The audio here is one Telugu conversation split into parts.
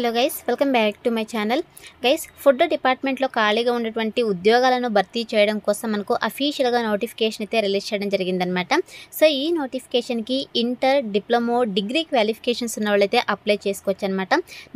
Hello guys, welcome back to my channel. Guys, food డిపార్ట్మెంట్లో ఖాళీగా ఉన్నటువంటి ఉద్యోగాలను భర్తీ చేయడం కోసం మనకు అఫీషియల్గా నోటిఫికేషన్ అయితే రిలీజ్ చేయడం జరిగిందనమాట. సో ఈ నోటిఫికేషన్కి ఇంటర్, డిప్లొమో, డిగ్రీ క్వాలిఫికేషన్స్ ఉన్న వాళ్ళైతే అప్లై చేసుకోవచ్చు అనమాట.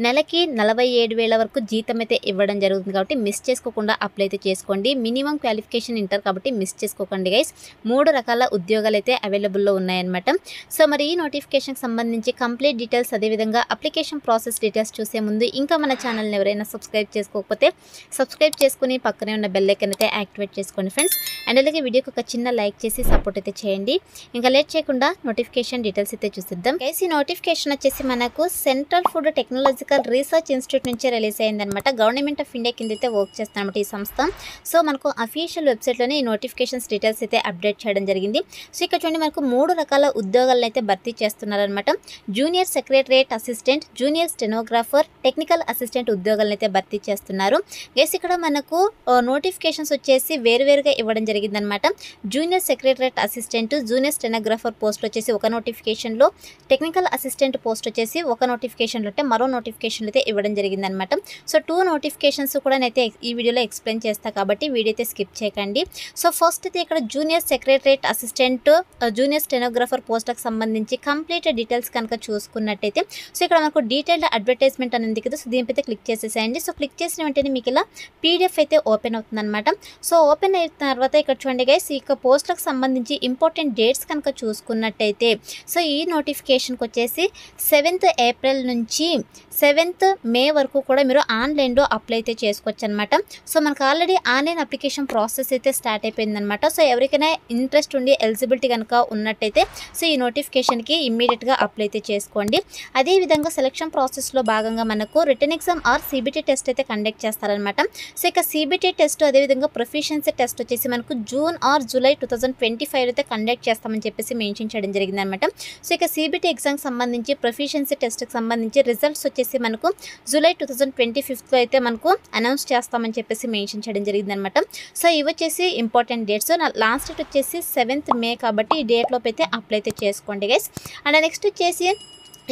నెలకి 47,000 వరకు జీతం అయితే ఇవ్వడం జరుగుతుంది కాబట్టి మిస్ చేసుకోకుండా అప్లై అయితే చేసుకోండి. మినిమం క్వాలిఫికేషన్ ఇంటర్ కాబట్టి మిస్ చేసుకోకండి గైస్. 3 రకాల ఉద్యోగాలు అయితే అవైలబుల్లో ఉన్నాయన్నమాట. సో మరి ఈ నోటిఫికేషన్కి సంబంధించి కంప్లీట్ డీటెయిల్స్, అదేవిధంగా అప్లికేషన్ ప్రాసెస్ డీటెయిల్స్ చూసే ముందు ఇంకా మన ఛానల్ని ఎవరైనా సబ్స్క్రైబ్ చేసుకోకపోతే సబ్స్క్రైబ్ చేసుకుని పక్కనే ఉన్న బెల్ ఐకాన్ అయితే యాక్టివేట్ చేసుకోండి ఫ్రెండ్స్. అండ్ అలాగే వీడియోకి ఒక చిన్న లైక్ చేసి సపోర్ట్ అయితే చేయండి. ఇంకా లేట్ చేయకుండా నోటిఫికేషన్ డీటెయిల్స్ అయితే చూసిద్దాం. గైస్, ఈ నోటిఫికేషన్ వచ్చేసి మనకు central food technological research institute నుంచి రిలీజ్ అయిందనమాట. గవర్నమెంట్ ఆఫ్ ఇండియా కింద అయితే వర్క్ చేస్తామన్నమాట ఈ సంస్థ. సో మనకు అఫీషియల్ వెబ్సైట్లోనే ఈ నోటిఫికేషన్స్ డీటెయిల్స్ అయితే అప్డేట్ చేయడం జరిగింది. సో ఇక్కడ చూడండి, మనకు 3 రకాల ఉద్యోగాలను అయితే భర్తీ చేస్తున్నారనమాట. Junior secretariat assistant, junior stenographer, technical assistant ఉద్యోగాలను అయితే భర్తీ చేస్తున్నారు. గైస్, ఇక్కడ మనకు నోటిఫికేషన్స్ వచ్చేసి వేరువేరుగా ఇవ్వడం జరిగిందనమాట. Junior secretariat assistant, junior stenographer post వచ్చేసి ఒక నోటిఫికేషన్లో, టెక్నికల్ అసిస్టెంట్ పోస్ట్ వచ్చేసి ఒక నోటిఫికేషన్లో అంటే మరో నోటిఫికేషన్లు అయితే ఇవ్వడం జరిగిందనమాట. సో 2 నోటిఫికేషన్స్ కూడా నేనైతే ఈ వీడియోలో ఎక్స్ప్లెయిన్ చేస్తాను కాబట్టి వీడియో అయితే స్కిప్ చేయకండి. సో ఫస్ట్ అయితే ఇక్కడ junior secretariat assistant, junior stenographer పోస్ట్కి సంబంధించి కంప్లీట్ డీటెయిల్స్ కనుక చూసుకున్నట్టయితే, సో ఇక్కడ మనకు డీటెయిల్డ్ అడ్వర్టైజ్మెంట్ అని ఉంది కదా, సో దీనిపైతే క్లిక్ చేసేసేయండి. సో క్లిక్ చేసిన వెంటనే మీకు ఇలా పీడిఎఫ్ అయితే ఓపెన్ అవుతుంది అనమాట. సో ఓపెన్ అయిన తర్వాత ఇక్కడ చూడండి గైస్, ఇక పోస్టులకు సంబంధించి ఇంపార్టెంట్ డేట్స్ కనుక చూసుకున్నట్టయితే, సో ఈ నోటిఫికేషన్కి వచ్చేసి 7th ఏప్రిల్ నుంచి 7th మే వరకు కూడా మీరు ఆన్లైన్లో అప్లై అయితే చేసుకోవచ్చు అనమాట. సో మనకు ఆల్రెడీ ఆన్లైన్ అప్లికేషన్ ప్రాసెస్ అయితే స్టార్ట్ అయిపోయిందనమాట. సో ఎవరికైనా ఇంట్రెస్ట్ ఉండి ఎలిజిబిలిటీ కనుక ఉన్నట్టయితే సో ఈ నోటిఫికేషన్కి ఇమ్మీడియట్గా అప్లై అయితే చేసుకోండి. అదేవిధంగా సెలక్షన్ ప్రాసెస్లో భాగంగా మనకు written exam or CBT test అయితే కండక్ట్ చేస్తారనమాట. సో ఇక సిబిటీ టెస్ట్, అదేవిధంగా ప్రొఫిషియన్సీ టెస్ట్ వచ్చేసి మనకు జూన్ ఆర్ జూలై 2025 అయితే కండక్ట్ చేస్తామని చెప్పేసి మెన్షన్ చేయడం జరిగిందనమాట. సో ఇక సిబిటీ ఎగ్జామ్కి సంబంధించి, ప్రొఫిషియన్సీ టెస్ట్కి సంబంధించి రిజల్ట్స్ వచ్చేసి మనకు జూలై 2025 అయితే మనకు అనౌన్స్ చేస్తామని చెప్పేసి మెన్షన్ చేయడం జరిగిందనమాట. సో ఇవి వచ్చేసి ఇంపార్టెంట్ డేట్స్. లాస్ట్ డేట్ వచ్చేసి 7th మే కాబట్టి ఈ డేట్ లోపు అయితే అప్లై అయితే చేసుకోండి గైస్. అండ్ నెక్స్ట్ వచ్చేసి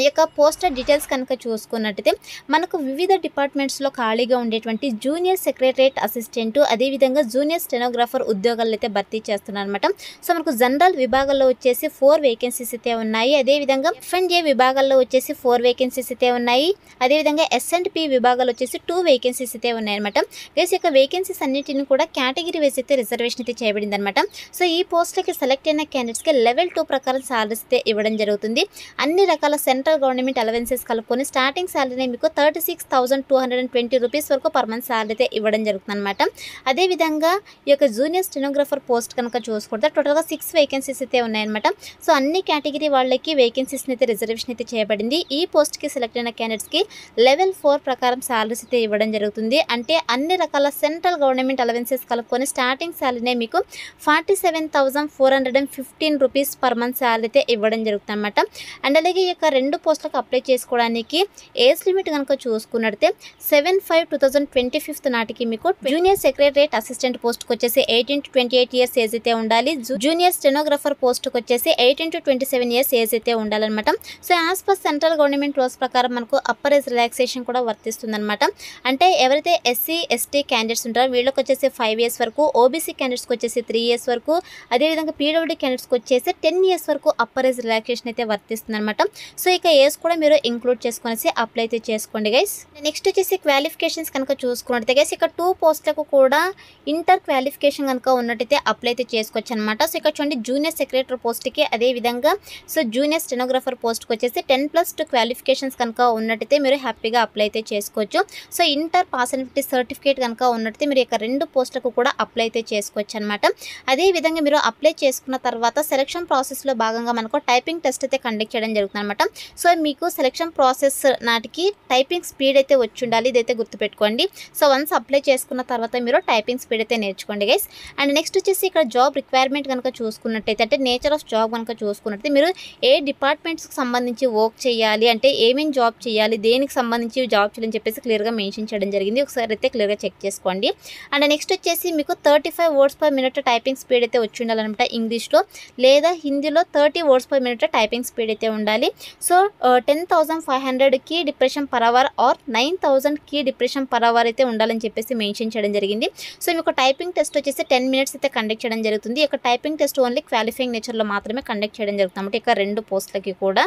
ఈ యొక్క పోస్టర్ డీటెయిల్స్ కనుక చూసుకున్నట్టయితే మనకు వివిధ డిపార్ట్మెంట్స్లో ఖాళీగా ఉండేటువంటి జూనియర్ సెక్రటరియట్ అసిస్టెంట్, అదేవిధంగా జూనియర్ స్టెనోగ్రాఫర్ ఉద్యోగాలు అయితే భర్తీ చేస్తున్నారు అనమాట. సో మనకు జనరల్ విభాగాల్లో వచ్చేసి 4 వేకెన్సీస్ అయితే ఉన్నాయి. అదేవిధంగా F&A విభాగాల్లో వచ్చేసి 4 వేకెన్సీస్ అయితే ఉన్నాయి. అదేవిధంగా S&P విభాగాలు వచ్చేసి 2 వేకెన్సీస్ అయితే ఉన్నాయి అనమాట. గైస్, యొక్క వేకెన్సీస్ అన్నింటిని కూడా కేటగిరీ వైజ్ అయితే రిజర్వేషన్ అయితే చేయబడింది అనమాట. సో ఈ పోస్టులకి సెలెక్ట్ అయిన క్యాండిడేట్స్కి లెవెల్ 2 ప్రకారం సాలరీస్ అయితే ఇవ్వడం జరుగుతుంది. అన్ని రకాల సెంట్రల్ గవర్నమెంట్ అలవెన్సెస్ కలుపుకొని స్టార్టింగ్ శాలరీ మీకు 36,220 రూపీస్ వరకు పర్ మంత్ శాలరీ అయితే ఇవ్వడం జరుగుతుంది అనమాట. అదేవిధంగా ఈ యొక్క జూనియర్ స్టెనోగ్రాఫర్ పోస్ట్ కనుక చూసుకుంటే టోటల్గా 6 వేకెన్సీస్ అయితే ఉన్నాయన్నమాట. సో అన్ని కేటగిరీ వాళ్ళకి వేకెన్సీస్ని అయితే రిజర్వేషన్ అయితే చేయబడింది. ఈ పోస్ట్కి సెలెక్ట్ అయిన క్యాండిడేట్స్కి లెవెల్ 4 ప్రకారం శాలరీస్ అయితే ఇవ్వడం జరుగుతుంది. అంటే అన్ని రకాల సెంట్రల్ గవర్నమెంట్ అలవెన్సెస్ కలుపుకొని స్టార్టింగ్ శాలరీనే మీకు 47,415 రూపీస్ పర్ మంత్ శాలరీ అయితే ఇవ్వడం జరుగుతుంది అనమాట. అండ్ అలాగే ఈ యొక్క 2 పోస్టులకు అప్లై చేసుకోవడానికి ఏజ్ లిమిట్ కనుక చూసుకున్నట్టే 7/5/2025 నాటికి మీకు జూనియర్ సెక్రటరియట్ అసిస్టెంట్ పోస్ట్కి వచ్చేసి 18 to 28 ఇయర్స్ ఏజ్ అయితే ఉండాలి. జూనియర్ స్టెనోగ్రాఫర్ పోస్ట్కి వచ్చేసి 18 to 27 ఇయర్స్ ఏజ్ అయితే ఉండాలన్నమాట. So as per central government rules ప్రకారం మనకు అప్పర్ ఏజ్ రిలాక్సేషన్ కూడా వర్తిస్తుంది అనమాట. అంటే ఎవరైతే SC ST క్యాండిడేట్స్ ఉంటారో వీళ్ళకి వచ్చేసి 5 ఇయర్స్ వరకు, OBC క్యాండిడేట్స్కి వచ్చేసి 3 ఇయర్స్ వరకు, అదేవిధంగా PWD క్యాండిడేట్స్కి వచ్చేసి 10 ఇయర్స్ వరకు అప్పర్ ఏజ్ రిలాక్సేషన్ అయితే వర్తిస్తుంది అనమాట. సో ఇక ఏజ్ కూడా మీరు ఇంక్లూడ్ చేసుకునేసి అప్లై అయితే చేసుకోండి గైస్. నెక్స్ట్ వచ్చేసి క్వాలిఫికేషన్స్ కనుక చూసుకున్నట్టయితే గైస్, ఇక 2 పోస్టులకు కూడా ఇంటర్ క్వాలిఫికేషన్ కనుక ఉన్నట్టయితే అప్లై అయితే చేసుకోవచ్చు అనమాట. సో ఇక్కడ చూడండి, జూనియర్ సెక్రటరీ పోస్ట్కి, అదేవిధంగా సో జూనియర్ స్టెనోగ్రాఫర్ పోస్ట్కి వచ్చేసి 10+2 క్వాలిఫికేషన్స్ కనుక ఉన్నట్టయితే మీరు హ్యాపీగా అప్లై అయితే చేసుకోవచ్చు. So inter pass and certificate కనుక ఉన్నట్టయితే మీరు ఇక 2 పోస్టులకు కూడా అప్లై అయితే చేసుకోవచ్చు అనమాట. అదేవిధంగా మీరు అప్లై చేసుకున్న తర్వాత సెలక్షన్ ప్రాసెస్లో భాగంగా మనకు టైపింగ్ టెస్ట్ అయితే కండక్ట్ చేయడం జరుగుతుంది అనమాట. సో మీకు సెలక్షన్ ప్రాసెస్ నాటికి టైపింగ్ స్పీడ్ అయితే వచ్చి ఉండాలి, ఇదైతే గుర్తుపెట్టుకోండి. సో వన్స్ అప్లై చేసుకున్న తర్వాత మీరు టైపింగ్ స్పీడ్ అయితే నేర్చుకోండి గైస్. అండ్ నెక్స్ట్ వచ్చేసి ఇక్కడ జాబ్ రిక్వైర్మెంట్ కనుక చూసుకున్నట్టయితే, అంటే నేచర్ ఆఫ్ జాబ్ కనుక చూసుకున్నట్టయితే మీరు ఏ డిపార్ట్మెంట్స్కి సంబంధించి వర్క్ చేయాలి, అంటే ఏమేమి జాబ్ చేయాలి, దేనికి సంబంధించి జాబ్ చేయాలని చెప్పేసి క్లియర్గా మెన్షన్ చేయడం జరిగింది. ఒకసారి అయితే క్లియర్గా చెక్ చేసుకోండి. అండ్ నెక్స్ట్ వచ్చేసి మీకు 35 words per minute typing speed అయితే వచ్చి ఉండాలన్నమాట ఇంగ్లీష్లో, లేదా హిందీలో 30 words per minute typing speed అయితే ఉండాలి. So 10,500 key depression per hour or 9,000 key depression per hour అయితే ఉండాలని చెప్పేసి మెన్షన్ చేయడం జరిగింది. సో మీకు టైపింగ్ టెస్ట్ వచ్చేసి 10 మినిట్స్ అయితే కండక్ట్ చేయడం జరుగుతుంది. ఇక టైపింగ్ టెస్ట్ ఓన్లీ క్వాలిఫైయింగ్ నేచర్లో మాత్రమే కండక్ట్ చేయడం జరుగుతుంది అన్నమాట ఇక 2 పోస్టులకి కూడా.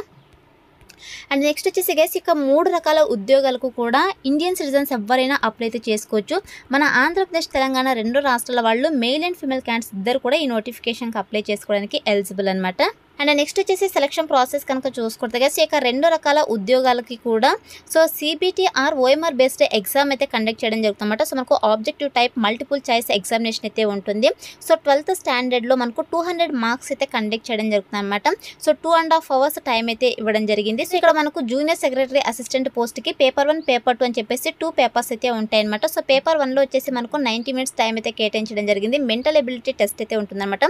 అండ్ నెక్స్ట్ వచ్చేసి గైస్ ఇక 3 రకాల ఉద్యోగాలకు కూడా ఇండియన్ సిటిజన్స్ ఎవరైనా అప్లై అయితే చేసుకోవచ్చు. మన ఆంధ్రప్రదేశ్ తెలంగాణ 2 రాష్ట్రాల వాళ్ళు మేల్ అండ్ ఫీమేల్ క్యాండిడేట్స్ ఇద్దరు కూడా ఈ నోటిఫికేషన్కి అప్లై చేసుకోవడానికి ఎలిజిబుల్ అనమాట. అండ్ నెక్స్ట్ వచ్చేసి సెలక్షన్ ప్రాసెస్ కనుక చూసుకుంటే గైస్ ఇక 2 రకాల ఉద్యోగాలకి కూడా so CBT or OMR based exam అయితే కండక్ట్ చేయడం జరుగుతుందన్నమాట. సో మనకు objective type multiple choice examination అయితే ఉంటుంది. సో 12th స్టాండర్డ్లో మనకు 200 మార్క్స్ అయితే కండక్ట్ చేయడం జరుగుతుంది అనమాట. సో 2.5 hours టైం అయితే ఇవ్వడం జరిగింది. సో ఇక్కడ మనకు జూనియర్ సెక్రటరీ అసిస్టెంట్ పోస్ట్కి పేపర్ 1 పేపర్ 2 అని చెప్పేసి 2 పేపర్స్ అయితే ఉంటాయి అనమాట. సో పేపర్ 1లో వచ్చేసి మనకు 90 minutes టైం అయితే కేటాయించడం జరిగింది. మెంటల్ ఎబిలిటీ టెస్ట్ అయితే ఉంటుందన్నమాట.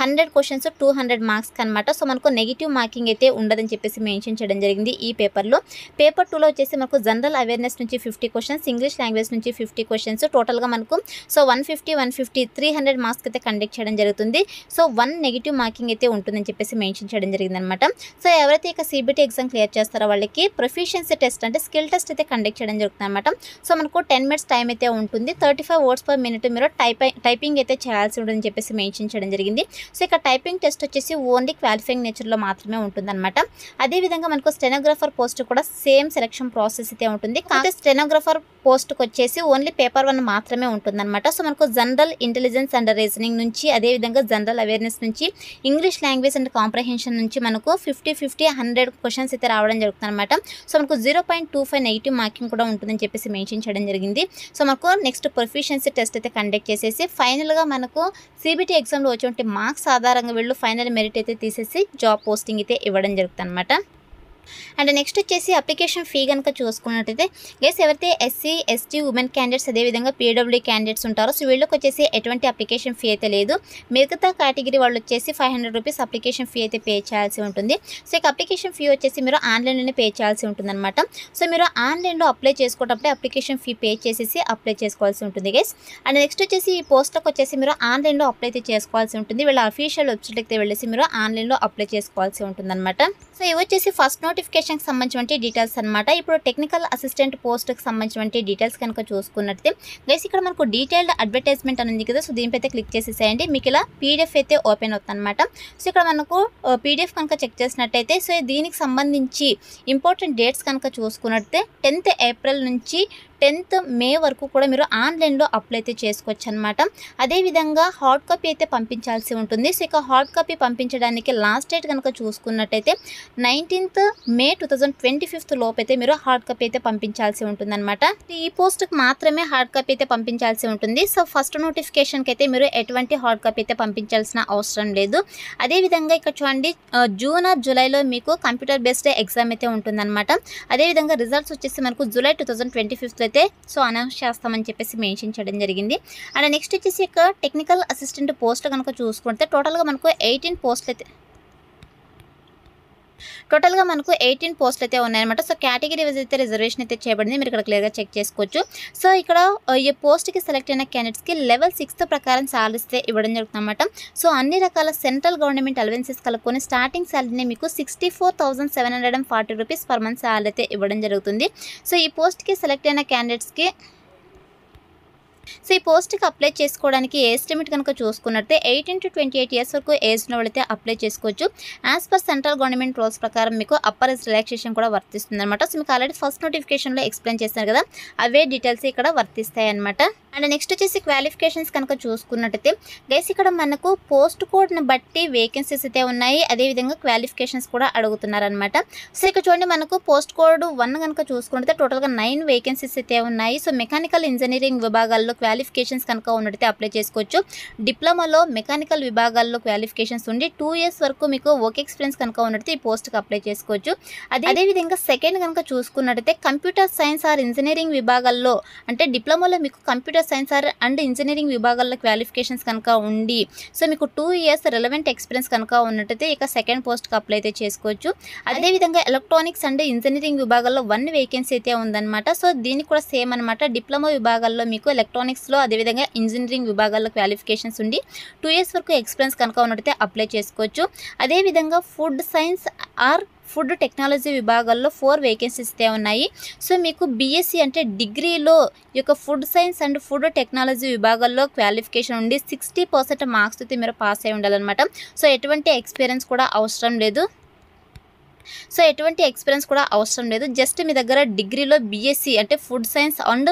100 questions 200 marks అనమాట. సో మనకు నెగిటివ్ మార్కింగ్ అయితే ఉండదని చెప్పేసి మెన్షన్ చేయడం జరిగింది ఈ పేపర్లో. పేపర్ 2లో వచ్చేసి మనకు జనరల్ అవేర్నెస్ నుంచి 50 questions, ఇంగ్లీష్ లాంగ్వేజ్ నుంచి 50 questions, టోటల్గా మనకు సో 150 300 మార్క్స్ అయితే కండక్ట్ చేయడం జరుగుతుంది. సో 1 నెగిటివ్ మార్కింగ్ అయితే ఉంటుందని చెప్పేసి మెన్షన్ చేయడం జరిగింది అనమాట. సో ఎవరైతే ఇక CBT ఎగ్జామ్ క్లియర్ చేస్తారో వాళ్ళకి ప్రొఫిషియన్సీ టెస్ట్ అంటే స్కిల్ టెస్ట్ అయితే కండక్ట్ చేయడం జరుగుతుంది అనమాట. సో మనకు 10 minutes టైం అయితే ఉంటుంది. 35 words per minute మీరు టైపింగ్ అయితే చేయాల్సి ఉంటుందని చెప్పేసి మెన్షన్ చేయడం జరిగింది. సో ఇక టైపింగ్ టెస్ట్ వచ్చేసి ఓన్లీ క్వాలిఫైయింగ్ నేచర్లో మాత్రమే ఉంటుందన్నమాట. అదేవిధంగా మనకు స్టెనోగ్రాఫర్ పోస్ట్ కూడా సేమ్ సెలక్షన్ ప్రాసెస్ అయితే ఉంటుంది. కాకపోతే స్టెనోగ్రాఫర్ పోస్ట్కి వచ్చేసి ఓన్లీ పేపర్ 1 మాత్రమే ఉంటుందన్నమాట. సో మనకు జనరల్ ఇంటెలిజెన్స్ అండ్ రీజనింగ్ నుంచి అదేవిధంగా జనరల్ అవేర్నెస్ నుంచి ఇంగ్లీష్ లాంగ్వేజ్ అండ్ కాంప్రహెన్షన్ నుంచి మనకు 50 100 questions అయితే రావడం జరుగుతుంది అనమాట. సో మనకు 0.25 నెగిటివ్ మార్కింగ్ కూడా ఉంటుందని చెప్పేసి మెన్షన్ చేయడం జరిగింది. సో మనకు నెక్స్ట్ ప్రొఫిషియన్సీ టెస్ట్ అయితే కండక్ట్ చేసేసి ఫైనల్గా మనకు CBT ఎగ్జామ్లో వచ్చే మార్క్స్ ఆధారంగా వీళ్ళు ఫైనల్ మెరిట్ అయితే తీసేసి జాబ్ పోస్టింగ్ అయితే ఇవ్వడం జరుగుతుంది అనమాట. అండ్ నెక్స్ట్ వచ్చేసి అప్లికేషన్ ఫీ కనుక చూసుకున్నట్టయితే గైస్ ఎవరైతే SC ST ఉమెన్ క్యాండిడేట్స్ అదేవిధంగా PWD క్యాండిడేట్స్ ఉంటారో సో వీళ్ళకి వచ్చేసి ఎటువంటి అప్లికేషన్ ఫీ అయితే లేదు. మిగతా కేటగిరీ వాళ్ళు వచ్చేసి 500 రూపీస్ అప్లికేషన్ ఫీ అయితే పే చేయాల్సి ఉంటుంది. సో ఇక అప్లికేషన్ ఫీ వచ్చేసి మీరు ఆన్లైన్లోనే పే చేయాల్సి ఉంటుంది అనమాట. సో మీరు ఆన్లైన్లో అప్లై చేసుకోవటప్పుడే అప్లికేషన్ ఫీ పే చేసేసి అప్లై చేసుకోవాల్సి ఉంటుంది గైస్. అండ్ నెక్స్ట్ వచ్చేసి ఈ పోస్ట్కి వచ్చేసి మీరు ఆన్లైన్లో అప్లై అయితే చేసుకోవాల్సి ఉంటుంది. వీళ్ళ అఫీషియల్ వెబ్సైట్కి వెళ్ళేసి మీరు ఆన్లైన్లో అప్లై చేసుకోవాల్సి ఉంటుంది అనమాట. సో ఇవి వచ్చేసి ఫస్ట్ నోటిఫికేషన్కి సంబంధించిన డీటెయిల్స్ అనమాట. ఇప్పుడు టెక్నికల్ అసిస్టెంట్ పోస్ట్కి సంబంధించిన డీటెయిల్స్ కనుక చూసుకున్నట్లయితే గైస్ ఇక్కడ మనకు డీటెయిల్డ్ అడ్వర్టైజ్మెంట్ అని ఉంది కదా. సో దీనిపై అయితే క్లిక్ చేసేసేయండి. మీకు ఇలా PDF అయితే ఓపెన్ అవుతుంది అనమాట. సో ఇక్కడ మనకు PDF కనుక చెక్ చేసినట్టయితే సో దీనికి సంబంధించి ఇంపార్టెంట్ డేట్స్ కనుక చూసుకున్నట్లయితే 10th April నుంచి 10th May వరకు కూడా మీరు ఆన్లైన్లో అప్లై అయితే చేసుకోవచ్చు అనమాట. అదేవిధంగా హార్డ్ కాపీ అయితే పంపించాల్సి ఉంటుంది. సో ఇక హార్డ్ కాపీ పంపించడానికి లాస్ట్ డేట్ కనుక చూసుకున్నట్టయితే 19th May 2025 లోపు అయితే మీరు హార్డ్ కాపీ అయితే పంపించాల్సి ఉంటుందన్నమాట. ఈ పోస్ట్కి మాత్రమే హార్డ్ కాపీ అయితే పంపించాల్సి ఉంటుంది. సో ఫస్ట్ నోటిఫికేషన్కి అయితే మీరు ఎటువంటి హార్డ్ కాపీ అయితే పంపించాల్సిన అవసరం లేదు. అదేవిధంగా ఇక్కడ చూడండి జూన్ ఆర్ జూలైలో మీకు కంప్యూటర్ బేస్డ్ ఎగ్జామ్ అయితే ఉంటుందన్నమాట. అదేవిధంగా రిజల్ట్స్ వచ్చేసి మనకు జూలై 2025 అయితే సో అనౌన్స్ చేస్తామని చెప్పేసి మెన్షన్ చేయడం జరిగింది. అండ్ నెక్స్ట్ వచ్చేసి ఇక టెక్నికల్ అసిస్టెంట్ పోస్ట్ కనుక చూసుకుంటే టోటల్గా మనకు 18 పోస్టులు అయితే అయితే ఉన్నాయన్నమాట. సో కేటగిరీ వైజ్ అయితే రిజర్వేషన్ అయితే చేయబడింది. మీరు ఇక్కడ క్లియర్గా చెక్ చేసుకోవచ్చు. సో ఇక్కడ ఈ పోస్ట్కి సెలెక్ట్ అయిన క్యాండిడేట్స్కి లెవెల్ 6 ప్రకారం సాలరీస్ అయితే ఇవ్వడం జరుగుతుంది అనమాట. సో అన్ని రకాల సెంట్రల్ గవర్నమెంట్ అలవెన్సెస్ కలుపుకొని స్టార్టింగ్ సాలరీని మీకు 64,740 రూపీస్ పర్ మంత్ సాలరీ అయితే ఇవ్వడం జరుగుతుంది. సో ఈ పోస్ట్కి సెలెక్ట్ అయిన క్యాండిడేట్స్కి సో ఈ పోస్ట్కి అప్లై చేసుకోవడానికి ఏజ్ లిమిట్ కనుక చూసుకున్నట్టే 18 to 28 years వరకు ఏజ్ ఉన్న వాళ్ళైతే అప్లై చేసుకోవచ్చు. As per central government rules ప్రకారం మీకు అప్పర్ ఏజ్ రిలాక్సేషన్ కూడా వర్తిస్తుంది అనమాట. సో మీకు ఆల్రెడీ ఫస్ట్ నోటిఫికేషన్లో ఎక్స్ప్లెయిన్ చేశారు కదా, అవే డీటెయిల్స్ ఇక్కడ వర్తిస్తాయి అనమాట. అండ్ నెక్స్ట్ వచ్చేసి క్వాలిఫికేషన్స్ కనుక చూసుకున్నట్టయితే గైస్ ఇక్కడ మనకు పోస్ట్ కోడ్ని బట్టి వేకెన్సీస్ అయితే ఉన్నాయి. అదేవిధంగా క్వాలిఫికేషన్స్ కూడా అడుగుతున్నారనమాట. సో ఇక్కడ చూడండి మనకు పోస్ట్ కోడ్ 1 కనుక చూసుకుంటే టోటల్గా 9 వేకెన్సీస్ అయితే ఉన్నాయి. సో మెకానికల్ ఇంజనీరింగ్ విభాగాల్లో క్వాలిఫికేషన్స్ కనుక ఉన్నట్టయితే అప్లై చేసుకోవచ్చు. డిప్లొమాలో మెకానికల్ విభాగాల్లో క్వాలిఫికేషన్స్ ఉండి 2 years వరకు మీకు వర్క్ ఎక్స్పీరియన్స్ కనుక ఉన్నట్టయితే ఈ పోస్ట్కి అప్లై చేసుకోవచ్చు. అదేవిధంగా సెకండ్ కనుక చూసుకున్నట్టయితే కంప్యూటర్ సైన్స్ ఆర్ ఇంజనీరింగ్ విభాగాల్లో అంటే డిప్లొమాలో మీకు computer science or and engineering విభాగాల్లో క్వాలిఫికేషన్స్ కనుక ఉండి సో మీకు 2 years రెలవెంట్ ఎక్స్పీరియన్స్ కనుక ఉన్నట్టయితే ఇక సెకండ్ పోస్ట్కి అప్లై అయితే చేసుకోవచ్చు. అదేవిధంగా ఎలక్ట్రానిక్స్ అండ్ ఇంజనీరింగ్ విభాగాల్లో 1 వేకెన్సీ అయితే ఉందన్నమాట. సో దీనికి కూడా సేమ్ అనమాట. డిప్లొమా విభాగాల్లో మీకు ఎలక్ట్రానిక్స్లో అదేవిధంగా ఇంజనీరింగ్ విభాగాల్లో క్వాలిఫికేషన్స్ ఉండి 2 years వరకు ఎక్స్పీరియన్స్ కనుక ఉన్నట్టయితే అప్లై చేసుకోవచ్చు. అదేవిధంగా food science or food technology విభాగాల్లో 4 వేకెన్సీస్ అయితే ఉన్నాయి. సో మీకు బీఎస్సీ అంటే డిగ్రీలో ఈ యొక్క food science and food technology విభాగాల్లో క్వాలిఫికేషన్ ఉండి 60% మార్క్స్ అయితే మీరు పాస్ అయి ఉండాలన్నమాట. సో ఎటువంటి ఎక్స్పీరియన్స్ కూడా అవసరం లేదు. జస్ట్ మీ దగ్గర డిగ్రీలో బీఎస్సీ అంటే ఫుడ్ సైన్స్ అండ్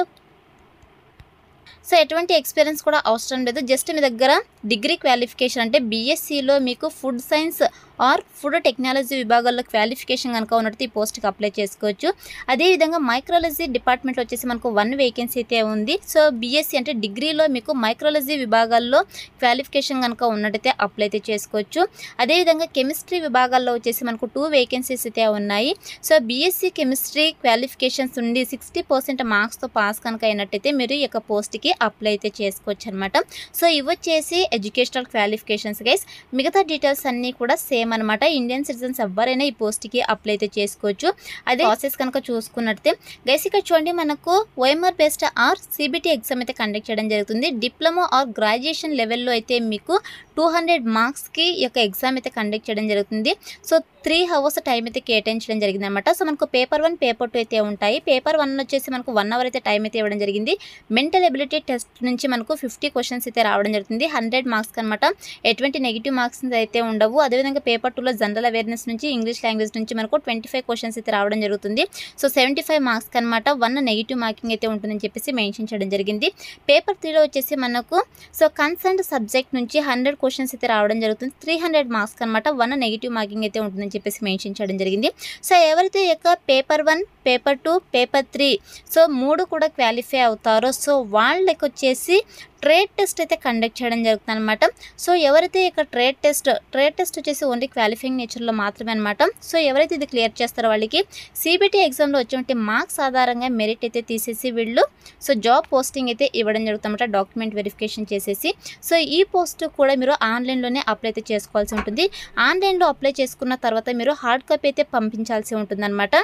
ఎటువంటి ఎక్స్పీరియన్స్ కూడా అవసరం లేదు. జస్ట్ మీ దగ్గర డిగ్రీ క్వాలిఫికేషన్ అంటే బీఎస్సీలో మీకు food science or food technology విభాగాల్లో క్వాలిఫికేషన్ కనుక ఉన్నట్టు ఈ పోస్ట్కి అప్లై చేసుకోవచ్చు. అదేవిధంగా మైక్రాలజీ డిపార్ట్మెంట్లో వచ్చేసి మనకు 1 వేకెన్సీ అయితే ఉంది. సో బీఎస్సీ అంటే డిగ్రీలో మీకు మైక్రాలజీ విభాగాల్లో క్వాలిఫికేషన్ కనుక ఉన్నట్టయితే అప్లై అయితే చేసుకోవచ్చు. అదేవిధంగా కెమిస్ట్రీ విభాగాల్లో వచ్చేసి మనకు 2 వేకెన్సీస్ అయితే ఉన్నాయి. సో బీఎస్సీ కెమిస్ట్రీ క్వాలిఫికేషన్స్ ఉండి 60% మార్క్స్తో పాస్ కనుక అయినట్టయితే మీరు ఈ యొక్క పోస్ట్కి అప్లై అయితే చేసుకోవచ్చు అనమాట. సో ఇవి వచ్చేసి ఎడ్యుకేషనల్ క్వాలిఫికేషన్స్ గైస్. మిగతా డీటెయిల్స్ అన్నీ కూడా సేమ్ అనమాట. ఇండియన్ సిటిజన్స్ ఎవరైనా ఈ పోస్ట్కి అప్లై అయితే చేసుకోవచ్చు. అదే ప్రాసెస్ కనుక చూసుకున్నట్టే గైస్ ఇక్కడ చూడండి మనకు OMR based or CBT exam అయితే కండక్ట్ చేయడం జరుగుతుంది. డిప్లొమా ఆర్ గ్రాడ్యుయేషన్ లెవెల్లో అయితే మీకు 200 మార్క్స్కి ఈ యొక్క ఎగ్జామ్ అయితే కండక్ట్ చేయడం జరుగుతుంది. సో 3 అవర్స్ టైం అయితే కేటాయించడం జరిగింది అనమాట. సో మనకు పేపర్ 1 పేపర్ 2 అయితే ఉంటాయి. పేపర్ 1 వచ్చేసి మనకు 1 అవర్ అయితే టైం అయితే ఇవ్వడం జరిగింది. మెంటల్ ఎబిలిటీ టెస్ట్ నుంచి మనకు 50 క్వశ్చన్స్ అయితే రావడం జరుగుతుంది. 100 మార్క్స్ అనమాట. ఎటువంటి నెగిటివ్ మార్క్స్ అయితే ఉండవు. అదేవిధంగా పేపర్ 2లో జనరల్ అవేర్నెస్ నుంచి ఇంగ్లీష్ లాంగ్వేజ్ నుంచి మనకు 25 క్వశ్చన్స్ అయితే రావడం జరుగుతుంది. సో 75 మార్క్స్ అనమాట. 1 నెగిటివ్ మార్కింగ్ అయితే ఉంటుందని చెప్పేసి మెన్షన్ చేయడం జరిగింది. పేపర్ 3లో వచ్చేసి మనకు సో కన్సర్న్ సబ్జెక్ట్ నుంచి 100 క్వశ్చన్స్ అయితే రావడం జరుగుతుంది. 300 మార్క్స్ అనమాట. 1 నెగిటివ్ మార్కింగ్ అయితే ఉంటుందని చెప్పేసి మెన్షన్ చేయడం జరిగింది. సో ఎవరైతే యొక్క పేపర్ 1 పేపర్ 2 పేపర్ 3 సో 3 కూడా క్వాలిఫై అవుతారో సో వాళ్ళకి వచ్చేసి ట్రేడ్ టెస్ట్ అయితే కండక్ట్ చేయడం జరుగుతుంది అనమాట. సో ఎవరైతే ఇక ట్రేడ్ టెస్ట్ వచ్చేసి ఓన్లీ క్వాలిఫైయింగ్ నేచర్లో మాత్రమే అనమాట. సో ఎవరైతే ఇది క్లియర్ చేస్తారో వాళ్ళకి సిబిటి ఎగ్జామ్లో వచ్చే మార్క్స్ ఆధారంగా మెరిట్ అయితే తీసేసి వీళ్ళు సో జాబ్ పోస్టింగ్ అయితే ఇవ్వడం జరుగుతుంది అనమాట. డాక్యుమెంట్ వెరిఫికేషన్ చేసేసి సో ఈ పోస్ట్ కూడా మీరు ఆన్లైన్లోనే అప్లై అయితే చేసుకోవాల్సి ఉంటుంది. ఆన్లైన్లో అప్లై చేసుకున్న తర్వాత మీరు హార్డ్ కాపీ అయితే పంపించాల్సి ఉంటుంది అనమాట.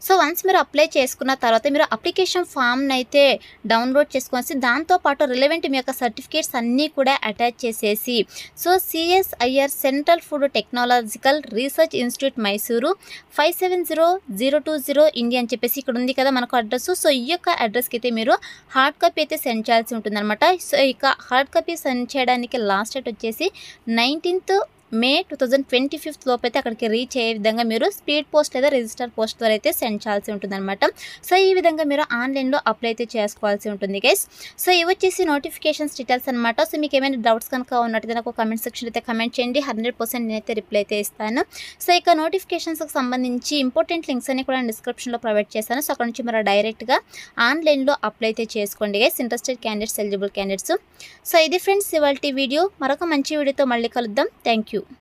సో వన్స్ మీరు అప్లై చేసుకున్న తర్వాత మీరు అప్లికేషన్ ఫామ్ని అయితే డౌన్లోడ్ చేసుకోవాల్సి దాంతోపాటు రిలవెంట్ మీ యొక్క సర్టిఫికేట్స్ అన్నీ కూడా అటాచ్ చేసేసి so CSIR central food technological research institute Mysuru 570020 India అని చెప్పేసి ఇక్కడ ఉంది కదా మనకు అడ్రస్. సో ఈ యొక్క అడ్రస్కి అయితే మీరు హార్డ్ కాపీ అయితే సెండ్ చేయాల్సి ఉంటుందన్నమాట. సో ఇక హార్డ్ కాపీ సెండ్ చేయడానికి లాస్ట్ డేట్ వచ్చేసి 19th May 2025 లోపు అయితే అక్కడికి రీచ్ అయ్యే విధంగా మీరు స్పీడ్ పోస్ట్ లేదా రిజిస్టర్ పోస్ట్ ద్వారా అయితే సెండ్ చేయాల్సి ఉంటుందన్నమాట. సో ఈ విధంగా మీరు ఆన్లైన్లో అప్లై అయితే చేసుకోవాల్సి ఉంటుంది గైస్. సో ఇవి వచ్చేసి నోటిఫికేషన్స్ డీటెయిల్స్ అనమాట. సో మీకు ఏమైనా డౌట్స్ కనుక ఉన్నట్టయితే నాకు కామెంట్ సెక్షన్ అయితే కమెంట్ చేయండి. 100% నేనైతే రిప్లై అయితే ఇస్తాను. సో ఇక నోటిఫికేషన్స్కి సంబంధించి ఇంపార్టెంట్ లింక్స్ అన్ని కూడా డిస్క్రిప్షన్లో ప్రొవైడ్ చేశాను. సో అక్కడ నుంచి మీరు డైరెక్ట్గా ఆన్లైన్లో అప్లై అయితే చేసుకోండి guys, interested candidates, eligible candidates. So ఇది ఫ్రెండ్స్ ఇవాల్టి వీడియో. మరొక మంచి వీడియోతో మళ్ళీ కలుద్దాం. Thank you.